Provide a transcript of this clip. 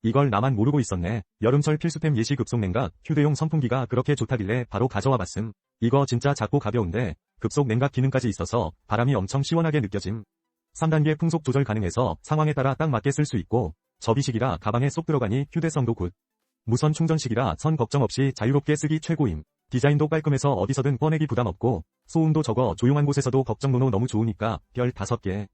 이걸 나만 모르고 있었네. 여름철 필수템 예시 급속 냉각, 휴대용 선풍기가 그렇게 좋다길래 바로 가져와 봤음. 이거 진짜 작고 가벼운데 급속 냉각 기능까지 있어서 바람이 엄청 시원하게 느껴짐. 3단계 풍속 조절 가능해서 상황에 따라 딱 맞게 쓸 수 있고, 접이식이라 가방에 쏙 들어가니 휴대성도 굿. 무선 충전식이라 선 걱정 없이 자유롭게 쓰기 최고임. 디자인도 깔끔해서 어디서든 꺼내기 부담 없고, 소음도 적어 조용한 곳에서도 걱정 노노 너무 좋으니까 별 5개.